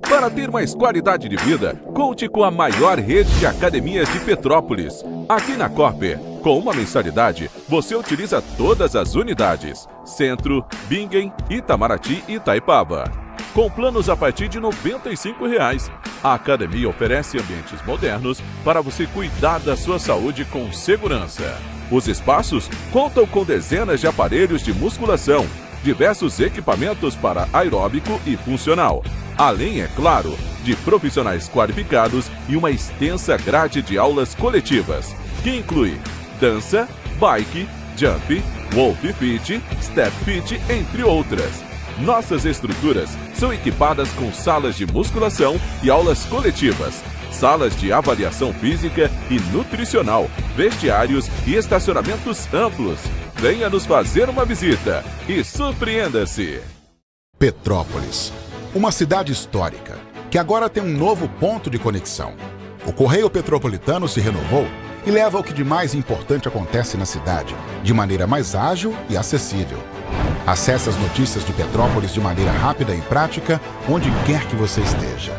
Para ter mais qualidade de vida, conte com a maior rede de academias de Petrópolis. Aqui na Corper, com uma mensalidade, você utiliza todas as unidades: Centro, Bingen, Itamaraty e Itaipava. Com planos a partir de R$ 95,00. A academia oferece ambientes modernos para você cuidar da sua saúde com segurança. Os espaços contam com dezenas de aparelhos de musculação, diversos equipamentos para aeróbico e funcional. Além, é claro, de profissionais qualificados e uma extensa grade de aulas coletivas, que inclui dança, bike, jump, wolf fit, step fit, entre outras. Nossas estruturas são equipadas com salas de musculação e aulas coletivas, salas de avaliação física e nutricional, vestiários e estacionamentos amplos. Venha nos fazer uma visita e surpreenda-se! Petrópolis. Uma cidade histórica, que agora tem um novo ponto de conexão. O Correio Petropolitano se renovou e leva o que de mais importante acontece na cidade, de maneira mais ágil e acessível. Acesse as notícias de Petrópolis de maneira rápida e prática, onde quer que você esteja.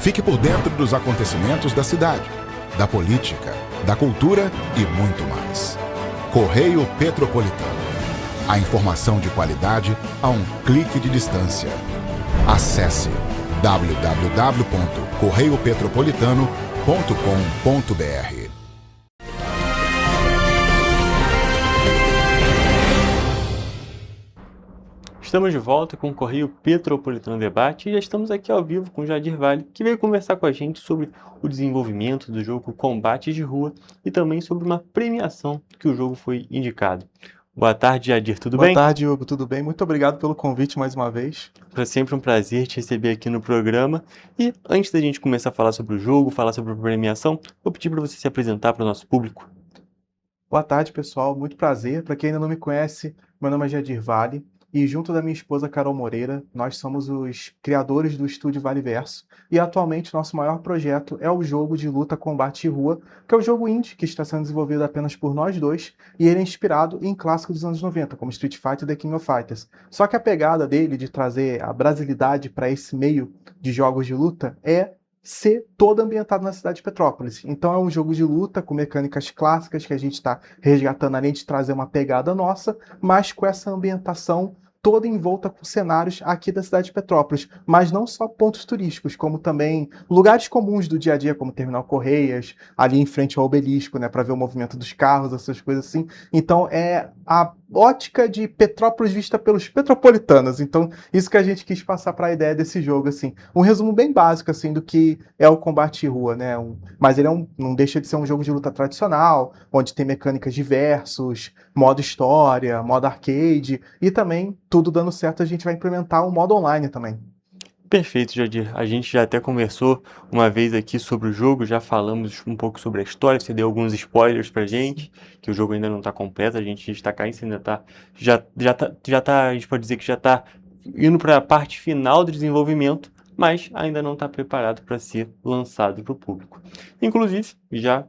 Fique por dentro dos acontecimentos da cidade, da política, da cultura e muito mais. Correio Petropolitano. A informação de qualidade a um clique de distância. Acesse www.correiopetropolitano.com.br. Estamos de volta com o Correio Petropolitano Debate e já estamos aqui ao vivo com o Jadir Vale, que veio conversar com a gente sobre o desenvolvimento do jogo Combates de Rua e também sobre uma premiação que o jogo foi indicado. Boa tarde, Jadir, tudo bem? Boa tarde, Hugo, tudo bem? Muito obrigado pelo convite mais uma vez. É sempre um prazer te receber aqui no programa. E antes da gente começar a falar sobre o jogo, falar sobre a premiação, vou pedir para você se apresentar para o nosso público. Boa tarde, pessoal. Muito prazer. Para quem ainda não me conhece, meu nome é Jadir Vale e junto da minha esposa Carol Moreira, nós somos os criadores do estúdio Vale Verso e atualmente nosso maior projeto é o jogo de luta, combate e rua, que é o jogo indie que está sendo desenvolvido apenas por nós dois e ele é inspirado em clássicos dos anos 90, como Street Fighter e The King of Fighters. Só que a pegada dele de trazer a brasilidade para esse meio de jogos de luta é ser todo ambientado na cidade de Petrópolis. Então é um jogo de luta com mecânicas clássicas que a gente está resgatando, além de trazer uma pegada nossa, mas com essa ambientação toda envolta com cenários aqui da cidade de Petrópolis, mas não só pontos turísticos, como também lugares comuns do dia a dia, como Terminal Correias, ali em frente ao obelisco, né, para ver o movimento dos carros, essas coisas assim. Então é a ótica de Petrópolis vista pelos petropolitanos. Então isso que a gente quis passar para a ideia desse jogo, assim, um resumo bem básico assim do que é o combate de rua, né? Mas ele não deixa de ser um jogo de luta tradicional, onde tem mecânicas diversos, modo história, modo arcade, e também, tudo dando certo, a gente vai implementar um modo online também. Perfeito, Jadir. A gente já até conversou uma vez aqui sobre o jogo, já falamos um pouco sobre a história, você deu alguns spoilers pra gente, que o jogo ainda não tá completo, a gente destacar isso, ainda tá, a gente pode dizer que já tá indo para a parte final do desenvolvimento, mas ainda não está preparado para ser lançado para o público. Inclusive,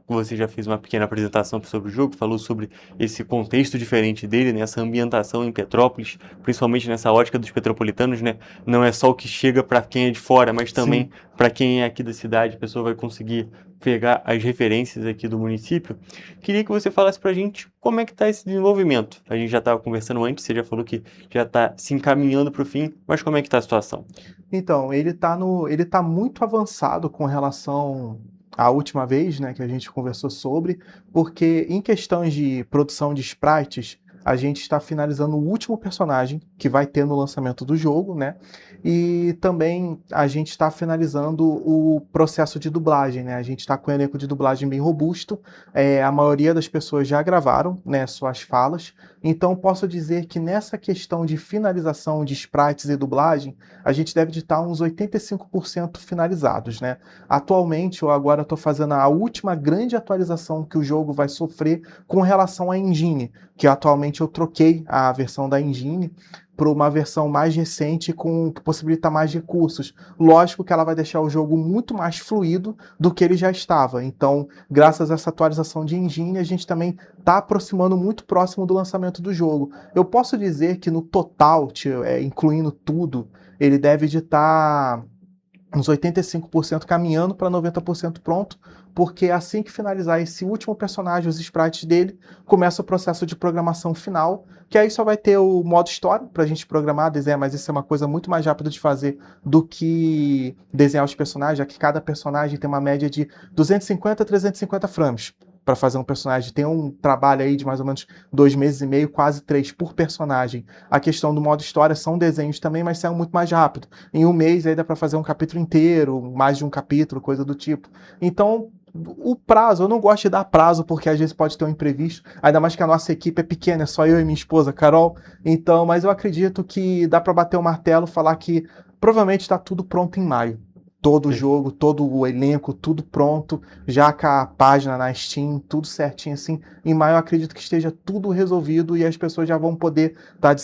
você já fez uma pequena apresentação sobre o jogo, falou sobre esse contexto diferente dele, né, essa ambientação em Petrópolis, principalmente nessa ótica dos petropolitanos, né? Não é só o que chega para quem é de fora, mas também para quem é aqui da cidade, a pessoa vai conseguir pegar as referências aqui do município. Queria que você falasse para a gente como é que está esse desenvolvimento. A gente já estava conversando antes, você já falou que já está se encaminhando para o fim, mas como é que está a situação? Então, ele tá muito avançado com relação à última vez, né, que a gente conversou sobre, porque em questões de produção de sprites, a gente está finalizando o último personagem que vai ter no lançamento do jogo, né? E também a gente está finalizando o processo de dublagem, né? A gente está com um elenco de dublagem bem robusto. A maioria das pessoas já gravaram, né, suas falas. Então posso dizer que nessa questão de finalização de sprites e dublagem, a gente deve estar uns 85% finalizados, né? Atualmente, eu agora estou fazendo a última grande atualização que o jogo vai sofrer com relação à engine, que atualmente eu troquei a versão da engine para uma versão mais recente que possibilita mais recursos. Lógico que ela vai deixar o jogo muito mais fluido do que ele já estava. Então, graças a essa atualização de engine, a gente também está aproximando muito próximo do lançamento do jogo. Eu posso dizer que no total, incluindo tudo, ele deve estar uns 85% caminhando para 90% pronto, porque assim que finalizar esse último personagem, os sprites dele, começa o processo de programação final, que aí só vai ter o modo história para a gente programar, desenhar, mas isso é uma coisa muito mais rápida de fazer do que desenhar os personagens, já que cada personagem tem uma média de 250 a 350 frames para fazer um personagem. Tem um trabalho aí de mais ou menos 2 meses e meio, quase 3 por personagem. A questão do modo história são desenhos também, mas são muito mais rápido. Em 1 mês aí dá para fazer um capítulo inteiro, mais de um capítulo, coisa do tipo. Então, o prazo, eu não gosto de dar prazo, porque às vezes pode ter um imprevisto, ainda mais que a nossa equipe é pequena, é só eu e minha esposa, Carol. Então, mas eu acredito que dá para bater o martelo, falar que provavelmente está tudo pronto em maio. Todo o jogo, todo o elenco, tudo pronto, já com a página na Steam, tudo certinho assim. Em maio eu acredito que esteja tudo resolvido e as pessoas já vão poder estar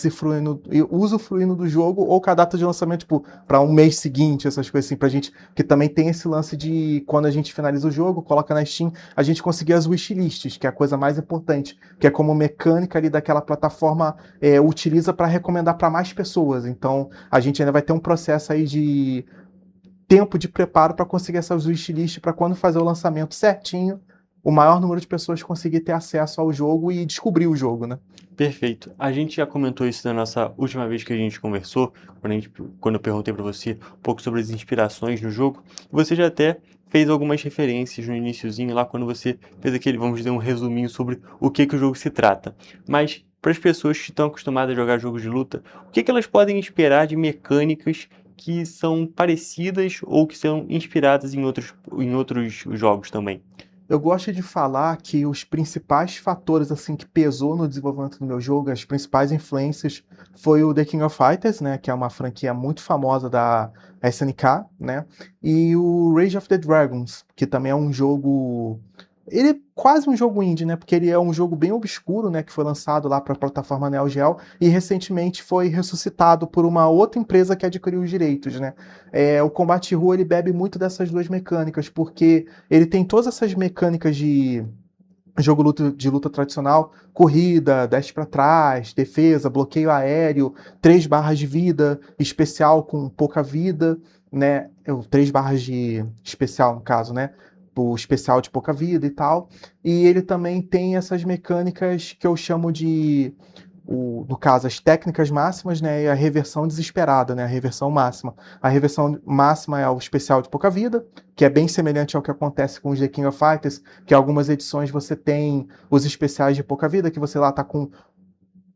usufruindo do jogo, ou com a data de lançamento, tipo, para um mês seguinte, essas coisas assim, pra gente, que também tem esse lance de, quando a gente finaliza o jogo, coloca na Steam, a gente conseguir as wishlists, que é a coisa mais importante, que é como mecânica ali daquela plataforma utiliza para recomendar para mais pessoas. Então, a gente ainda vai ter um processo aí de tempo de preparo para conseguir essas wishlists, para quando fazer o lançamento certinho, o maior número de pessoas conseguir ter acesso ao jogo e descobrir o jogo, né? Perfeito. A gente já comentou isso na nossa última vez que a gente conversou, quando eu perguntei para você um pouco sobre as inspirações no jogo. Você já até fez algumas referências no iniciozinho lá, quando você fez aquele, vamos dizer, um resuminho sobre o que o jogo se trata. Mas para as pessoas que estão acostumadas a jogar jogos de luta, o que elas podem esperar de mecânicas que são parecidas ou que são inspiradas em outros jogos também? Eu gosto de falar que os principais fatores assim que pesou no desenvolvimento do meu jogo, as principais influências, foi o The King of Fighters, né, que é uma franquia muito famosa da SNK, né, e o Rage of the Dragons, que também é um jogo... Ele é quase um jogo indie, né? Porque ele é um jogo bem obscuro, né? Que foi lançado lá para a plataforma Neo Geo e recentemente foi ressuscitado por uma outra empresa que adquiriu os direitos, né? O combate de rua, ele bebe muito dessas duas mecânicas, porque ele tem todas essas mecânicas de jogo de luta tradicional, corrida, dash para trás, defesa, bloqueio aéreo, 3 barras de vida, especial com pouca vida, né? 3 barras de especial, no caso, né? O especial de pouca vida e tal. E ele também tem essas mecânicas que eu chamo de no caso, as técnicas máximas, né, e a reversão desesperada, né, a reversão máxima. A reversão máxima é o especial de pouca vida, que é bem semelhante ao que acontece com os The King of Fighters, que em algumas edições você tem os especiais de pouca vida, que você lá tá com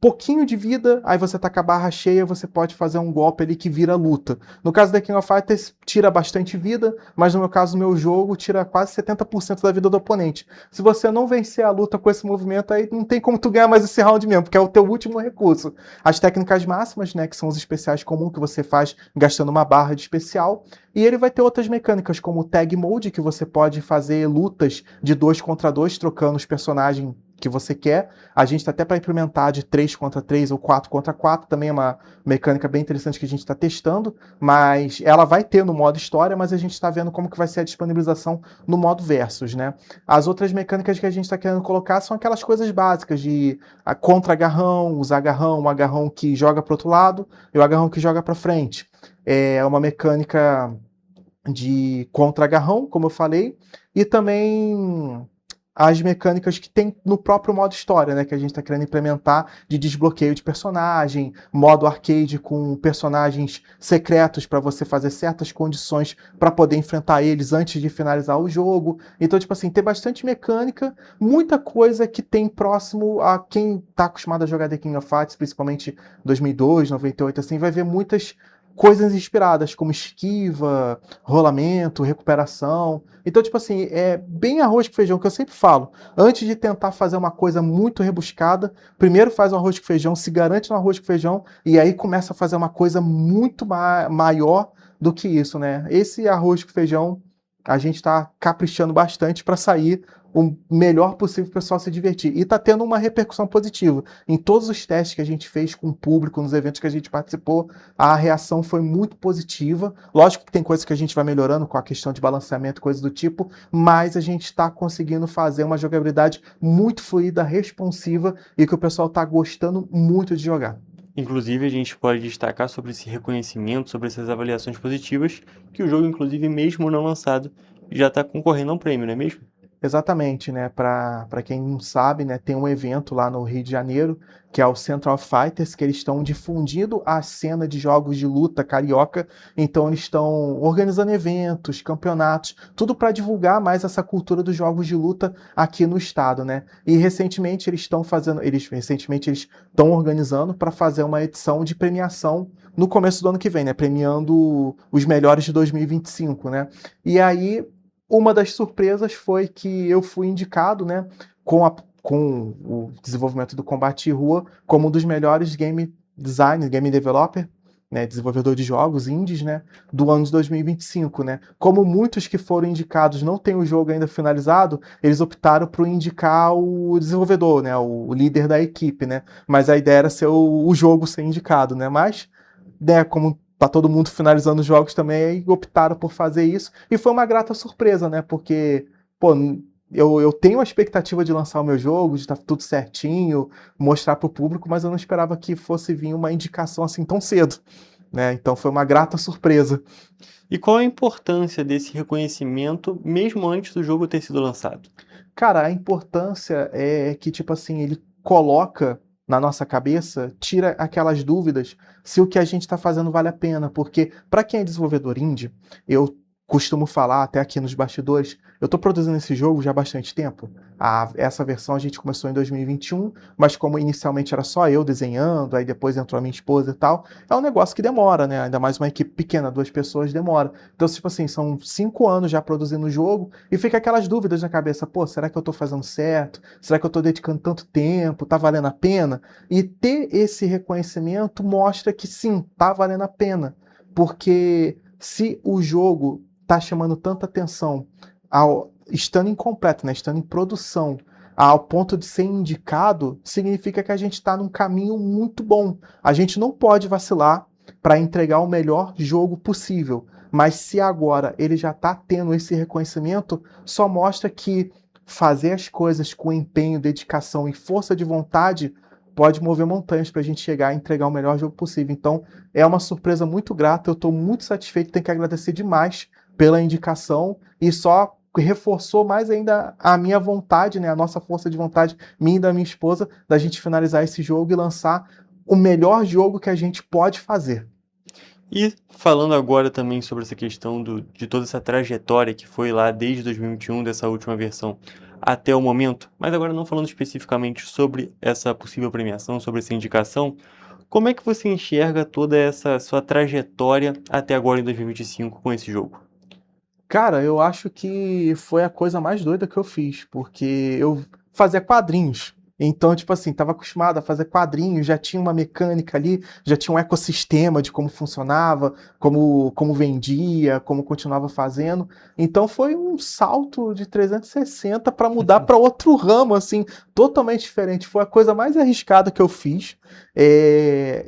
pouquinho de vida, aí você tá com a barra cheia, você pode fazer um golpe ali que vira luta. No caso da King of Fighters, tira bastante vida, mas no meu caso, no meu jogo, tira quase 70% da vida do oponente. Se você não vencer a luta com esse movimento, aí não tem como tu ganhar mais esse round mesmo, porque é o teu último recurso. As técnicas máximas, né, que são os especiais comuns que você faz gastando uma barra de especial, e ele vai ter outras mecânicas, como o Tag Mode, que você pode fazer lutas de 2 contra 2, trocando os personagens que você quer. A gente está até para implementar de 3 contra 3 ou 4 contra 4, também é uma mecânica bem interessante que a gente está testando, mas ela vai ter no modo história, mas a gente está vendo como que vai ser a disponibilização no modo versus, né? As outras mecânicas que a gente está querendo colocar são aquelas coisas básicas de contra-agarrão, usar agarrão, um agarrão que joga para o outro lado e o agarrão que joga para frente. É uma mecânica de contra-agarrão, como eu falei, e também as mecânicas que tem no próprio modo história, né, que a gente está querendo implementar de desbloqueio de personagem, modo arcade com personagens secretos para você fazer certas condições para poder enfrentar eles antes de finalizar o jogo. Então, tipo assim, tem bastante mecânica, muita coisa que tem próximo a quem está acostumado a jogar The King of Fighters, principalmente 2002, 98, assim, vai ver muitas coisas inspiradas, como esquiva, rolamento, recuperação. Então, tipo assim, é bem arroz com feijão, que eu sempre falo. Antes de tentar fazer uma coisa muito rebuscada, primeiro faz o arroz com feijão, se garante no arroz com feijão, e aí começa a fazer uma coisa muito maior do que isso, né? Esse arroz com feijão, a gente está caprichando bastante para sair o melhor possível para o pessoal se divertir. E está tendo uma repercussão positiva. Em todos os testes que a gente fez com o público, nos eventos que a gente participou, a reação foi muito positiva. Lógico que tem coisas que a gente vai melhorando com a questão de balanceamento, coisas do tipo, mas a gente está conseguindo fazer uma jogabilidade muito fluida, responsiva e que o pessoal está gostando muito de jogar. Inclusive, a gente pode destacar sobre esse reconhecimento, sobre essas avaliações positivas, que o jogo, inclusive, mesmo não lançado, já está concorrendo a um prêmio, não é mesmo? Exatamente, né? Para quem não sabe, né, tem um evento lá no Rio de Janeiro, que é o Central Fighters, que eles estão difundindo a cena de jogos de luta carioca. Então eles estão organizando eventos, campeonatos, tudo para divulgar mais essa cultura dos jogos de luta aqui no estado, né? E recentemente eles estão organizando para fazer uma edição de premiação no começo do ano que vem, né? Premiando os melhores de 2025, né? E aí uma das surpresas foi que eu fui indicado, né, com o desenvolvimento do Combate Rua como um dos melhores game designers, game developer, né, desenvolvedor de jogos indies, né, do ano de 2025, né. Como muitos que foram indicados não têm o jogo ainda finalizado, eles optaram por indicar o desenvolvedor, né, o líder da equipe, né. Mas a ideia era ser o jogo ser indicado, né. Mas, né, como tá todo mundo finalizando os jogos também, e optaram por fazer isso. E foi uma grata surpresa, né? Porque, pô, eu tenho a expectativa de lançar o meu jogo, de estar tudo certinho, mostrar pro público, mas eu não esperava que fosse vir uma indicação assim tão cedo, né? Então foi uma grata surpresa. E qual a importância desse reconhecimento, mesmo antes do jogo ter sido lançado? Cara, a importância é que, tipo assim, ele coloca na nossa cabeça, tira aquelas dúvidas se o que a gente está fazendo vale a pena, porque para quem é desenvolvedor indie, eu costumo falar até aqui nos bastidores, eu estou produzindo esse jogo já há bastante tempo. Essa versão a gente começou em 2021, mas como inicialmente era só eu desenhando, aí depois entrou a minha esposa e tal, é um negócio que demora, né? Ainda mais uma equipe pequena, 2 pessoas demora. Então, tipo assim, são 5 anos já produzindo o jogo e fica aquelas dúvidas na cabeça, pô, será que eu estou fazendo certo? Será que eu estou dedicando tanto tempo? Tá valendo a pena? E ter esse reconhecimento mostra que sim, tá valendo a pena. Porque se o jogo tá chamando tanta atenção estando incompleto, né, estando em produção, ao ponto de ser indicado, significa que a gente está num caminho muito bom. A gente não pode vacilar para entregar o melhor jogo possível, mas se agora ele já está tendo esse reconhecimento, só mostra que fazer as coisas com empenho, dedicação e força de vontade pode mover montanhas para a gente chegar e entregar o melhor jogo possível. Então, é uma surpresa muito grata, eu estou muito satisfeito, tenho que agradecer demais pela indicação e só reforçou mais ainda a minha vontade, né, a nossa força de vontade, minha e da minha esposa, da gente finalizar esse jogo e lançar o melhor jogo que a gente pode fazer. E falando agora também sobre essa questão de toda essa trajetória que foi lá desde 2021, dessa última versão, até o momento, mas agora não falando especificamente sobre essa possível premiação, sobre essa indicação, como é que você enxerga toda essa sua trajetória até agora em 2025 com esse jogo? Cara, eu acho que foi a coisa mais doida que eu fiz, porque eu fazia quadrinhos. Então, tipo assim, estava acostumado a fazer quadrinhos, já tinha uma mecânica ali, já tinha um ecossistema de como funcionava, como vendia, como continuava fazendo. Então foi um salto de 360 para mudar para outro ramo, assim, totalmente diferente. Foi a coisa mais arriscada que eu fiz.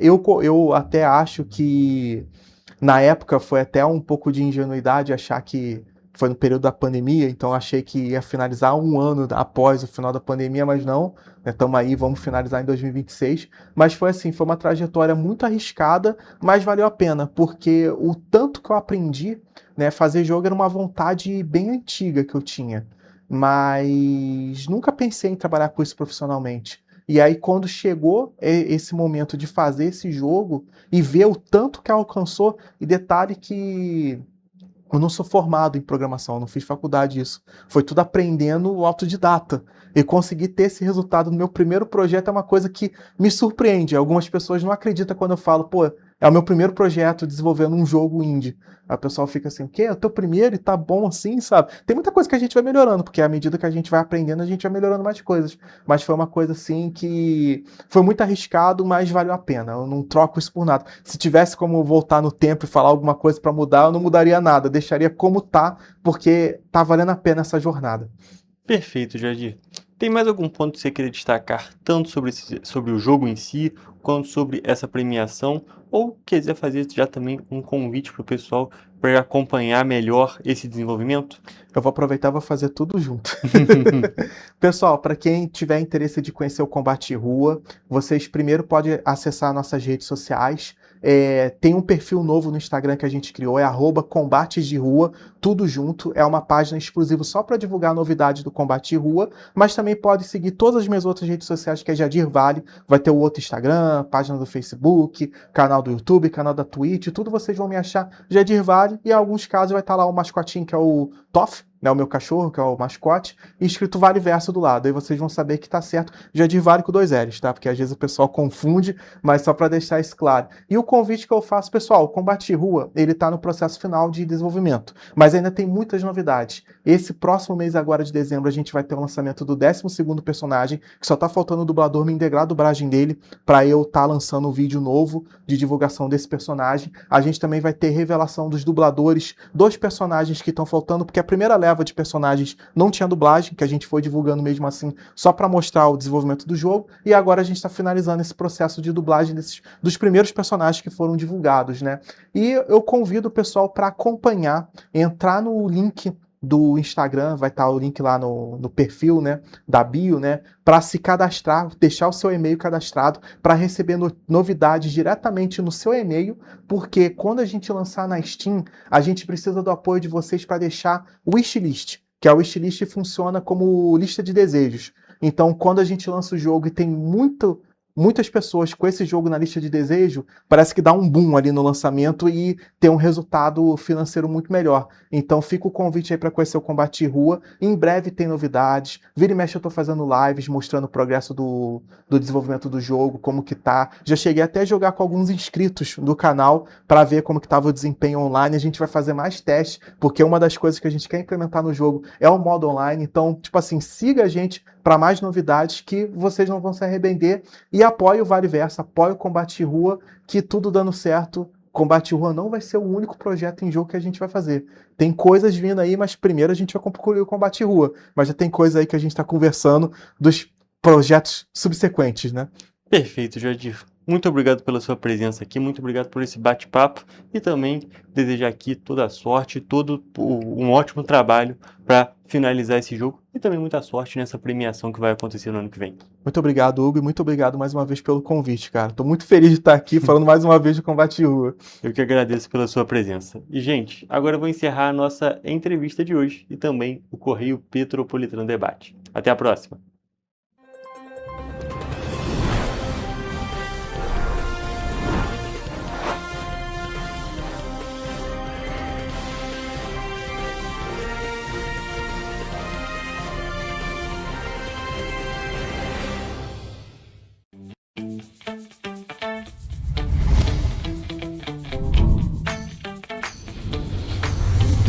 Eu até acho que na época foi até um pouco de ingenuidade achar que foi no período da pandemia, então achei que ia finalizar um ano após o final da pandemia, mas não, estamos aí, vamos finalizar em 2026. Mas foi assim, foi uma trajetória muito arriscada, mas valeu a pena, porque o tanto que eu aprendi, né, fazer jogo era uma vontade bem antiga que eu tinha, mas nunca pensei em trabalhar com isso profissionalmente. E aí, quando chegou esse momento de fazer esse jogo e ver o tanto que alcançou, e detalhe que eu não sou formado em programação, eu não fiz faculdade disso. Foi tudo aprendendo autodidata. E conseguir ter esse resultado no meu primeiro projeto é uma coisa que me surpreende. Algumas pessoas não acreditam quando eu falo, pô, é o meu primeiro projeto desenvolvendo um jogo indie. A pessoa fica assim, o quê? É o teu primeiro e tá bom assim, sabe? Tem muita coisa que a gente vai melhorando, porque à medida que a gente vai aprendendo, a gente vai melhorando mais coisas. Mas foi uma coisa assim que foi muito arriscado, mas valeu a pena. Eu não troco isso por nada. Se tivesse como voltar no tempo e falar alguma coisa pra mudar, eu não mudaria nada. Deixaria como tá, porque tá valendo a pena essa jornada. Perfeito, Jadir. Tem mais algum ponto que você queria destacar, tanto sobre o jogo em si, quanto sobre essa premiação, ou quiser fazer já também um convite para o pessoal para acompanhar melhor esse desenvolvimento? Eu vou aproveitar e vou fazer tudo junto. Pessoal, para quem tiver interesse de conhecer o Combate de Rua, vocês primeiro podem acessar nossas redes sociais. Tem um perfil novo no Instagram que a gente criou, é @combates de rua, tudo junto. É uma página exclusiva só para divulgar novidades do Combate de Rua, mas também pode seguir todas as minhas outras redes sociais, que é Jadir Vale. Vai ter o outro Instagram, página do Facebook, canal do YouTube, canal da Twitch, tudo vocês vão me achar Jadir Vale, e em alguns casos vai estar lá o mascotinho, que é o Toff, né, o meu cachorro, que é o mascote, e escrito Vale Verso do lado. Aí vocês vão saber que tá certo, Jadir Vale com 2 L's, tá? Porque às vezes o pessoal confunde, mas só para deixar isso claro. E o convite que eu faço, pessoal, o Combate de Rua, ele tá no processo final de desenvolvimento, mas ainda tem muitas novidades. Esse próximo mês agora de dezembro, a gente vai ter o lançamento do 12º personagem, que só tá faltando o dublador me integrar a dublagem dele, para eu tá lançando um vídeo novo de divulgação desse personagem. A gente também vai ter revelação dos dubladores dos personagens que estão faltando, porque a primeira leva de personagens não tinha dublagem, que a gente foi divulgando mesmo assim, só para mostrar o desenvolvimento do jogo, e agora a gente está finalizando esse processo de dublagem dos primeiros personagens que foram divulgados, né? E eu convido o pessoal para acompanhar, entrar no link do Instagram, vai estar o link lá no perfil, né, da bio, né, para se cadastrar, deixar o seu e-mail cadastrado para receber novidades diretamente no seu e-mail, porque quando a gente lançar na Steam, a gente precisa do apoio de vocês para deixar o wishlist, que a wishlist funciona como lista de desejos. Então, quando a gente lança o jogo e tem muitas pessoas com esse jogo na lista de desejo, parece que dá um boom ali no lançamento e tem um resultado financeiro muito melhor. Então fica o convite aí para conhecer o Combate de Rua. Em breve tem novidades. Vira e mexe eu tô fazendo lives mostrando o progresso do desenvolvimento do jogo, como que tá. Já cheguei até a jogar com alguns inscritos do canal para ver como que tava o desempenho online. A gente vai fazer mais testes, porque uma das coisas que a gente quer implementar no jogo é o modo online. Então, tipo assim, siga a gente para mais novidades que vocês não vão se arrepender. E apoie o Vale Verso, apoie o Combate de Rua, que tudo dando certo. Combate de Rua não vai ser o único projeto em jogo que a gente vai fazer. Tem coisas vindo aí, mas primeiro a gente vai concluir o Combate de Rua. Mas já tem coisa aí que a gente está conversando dos projetos subsequentes, né? Perfeito, Jadir. muito obrigado pela sua presença aqui, muito obrigado por esse bate-papo e também desejar aqui toda a sorte, um ótimo trabalho para finalizar esse jogo e também muita sorte nessa premiação que vai acontecer no ano que vem. Muito obrigado, Hugo, e muito obrigado mais uma vez pelo convite, cara. Tô muito feliz de estar aqui falando mais uma vez de combate de rua. Eu que agradeço pela sua presença. E, gente, agora eu vou encerrar a nossa entrevista de hoje e também o Correio Petropolitano Debate. Até a próxima!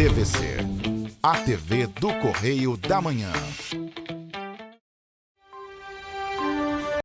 TVC, a TV do Correio da Manhã.